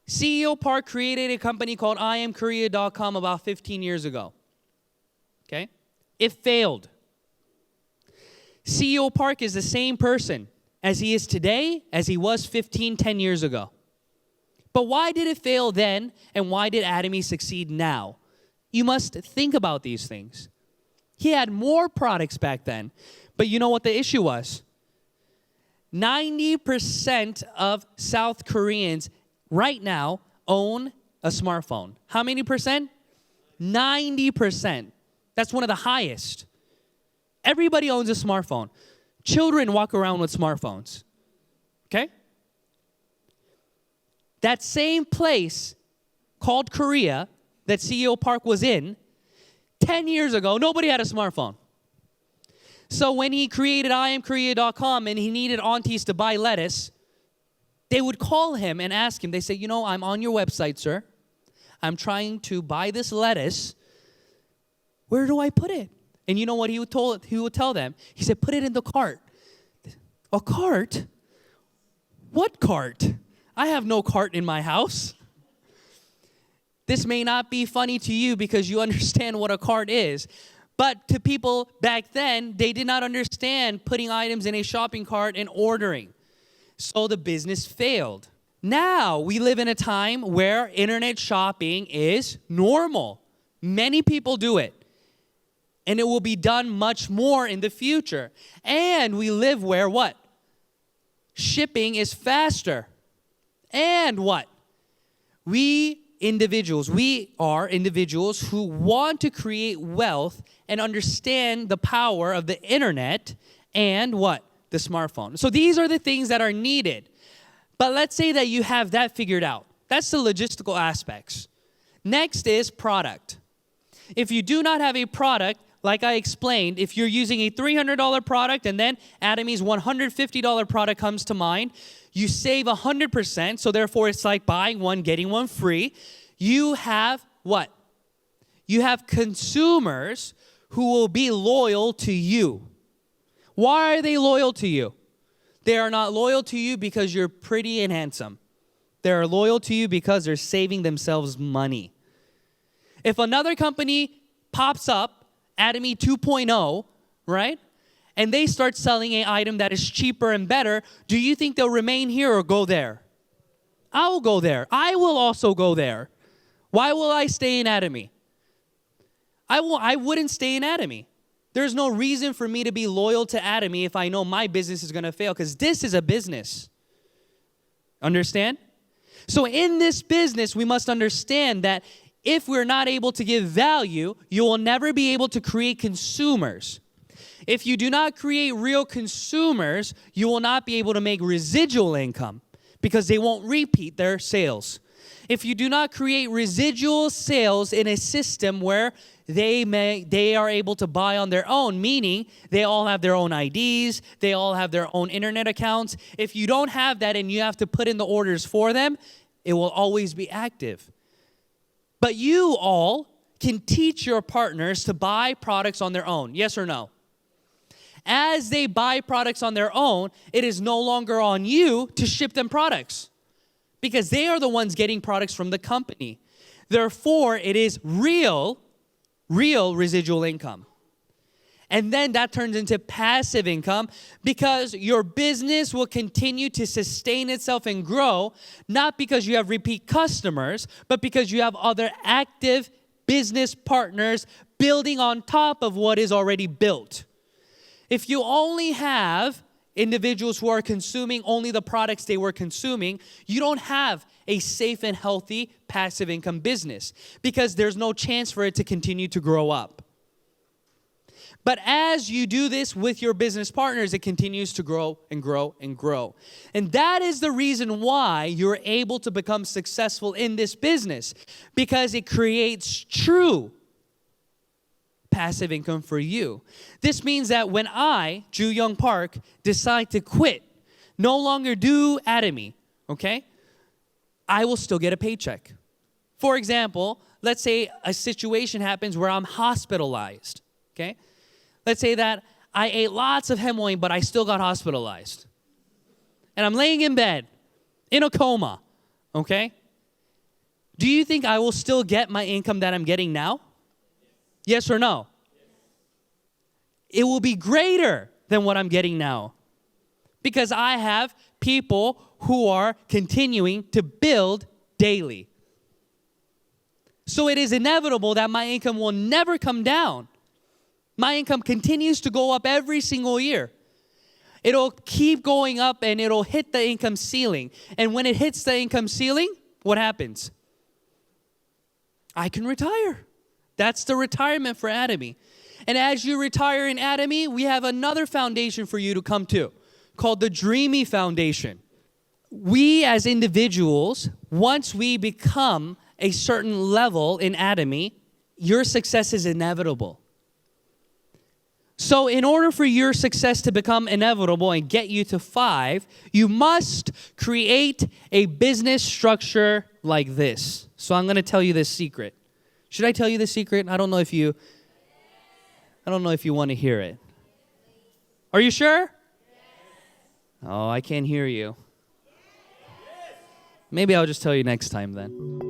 CEO Park created a company called IamKorea.com about 15 years ago. Okay? It failed. CEO Park is the same person as he is today as he was 10 years ago. But why did it fail then, and why did Atomy succeed now? You must think about these things. He had more products back then, but you know what the issue was? 90% of South Koreans right now own a smartphone. How many percent? 90%. That's one of the highest. Everybody owns a smartphone. Children walk around with smartphones. Okay? That same place called Korea that CEO Park was in, 10 years ago, nobody had a smartphone. So when he created IamKorea.com and he needed aunties to buy lettuce, they would call him and ask him. They say, I'm on your website, sir. I'm trying to buy this lettuce. Where do I put it? And you know what he would tell them? He said, put it in the cart. A cart? What cart? I have no cart in my house. This may not be funny to you because you understand what a cart is. But to people back then, they did not understand putting items in a shopping cart and ordering. So the business failed. Now we live in a time where internet shopping is normal. Many people do it. And it will be done much more in the future. And we live where what? Shipping is faster. And what? We are individuals who want to create wealth and understand the power of the internet and what? The smartphone. So these are the things that are needed. But let's say that you have that figured out. That's the logistical aspects. Next is product. If you do not have a product, like I explained, if you're using a $300 product and then Atomi's $150 product comes to mind, you save 100%, so therefore it's like buying one, getting one free. You have what? You have consumers who will be loyal to you. Why are they loyal to you? They are not loyal to you because you're pretty and handsome. They are loyal to you because they're saving themselves money. If another company pops up, Atomy 2.0, right? And they start selling an item that is cheaper and better, do you think they'll remain here or go there? I will go there. I will also go there. Why will I stay in Atomy? I wouldn't stay in Atomy. There's no reason for me to be loyal to Atomy if I know my business is going to fail, because this is a business. Understand? So in this business, we must understand that if we're not able to give value, you will never be able to create consumers. If you do not create real consumers, you will not be able to make residual income because they won't repeat their sales. If you do not create residual sales in a system where they are able to buy on their own, meaning they all have their own IDs, they all have their own internet accounts. If you don't have that and you have to put in the orders for them, it will always be active. But you all can teach your partners to buy products on their own. Yes or no? As they buy products on their own, it is no longer on you to ship them products because they are the ones getting products from the company. Therefore, it is real residual income. And then that turns into passive income because your business will continue to sustain itself and grow, not because you have repeat customers, but because you have other active business partners building on top of what is already built. If you only have individuals who are consuming only the products they were consuming, you don't have a safe and healthy passive income business because there's no chance for it to continue to grow up. But as you do this with your business partners, it continues to grow and grow and grow. And that is the reason why you're able to become successful in this business, because it creates true passive income for you. This means that when I, Ju Young Park, decide to quit, no longer do Atomy, okay, I will still get a paycheck. For example, let's say a situation happens where I'm hospitalized, okay? Let's say that I ate lots of Hemoin, but I still got hospitalized. And I'm laying in bed, in a coma, okay? Do you think I will still get my income that I'm getting now? Yes or no? It will be greater than what I'm getting now because I have people who are continuing to build daily. So it is inevitable that my income will never come down. My income continues to go up every single year. It'll keep going up and it'll hit the income ceiling. And when it hits the income ceiling, what happens? I can retire. That's the retirement for Atomy. And as you retire in Atomy, we have another foundation for you to come to called the Dreamy Foundation. we as individuals, once we become a certain level in Atomy, your success is inevitable. So in order for your success to become inevitable and get you to 5, you must create a business structure like this. So I'm going to tell you this secret. Should I tell you this secret? I don't know if you want to hear it. Are you sure? Oh, I can't hear you. Maybe I'll just tell you next time then.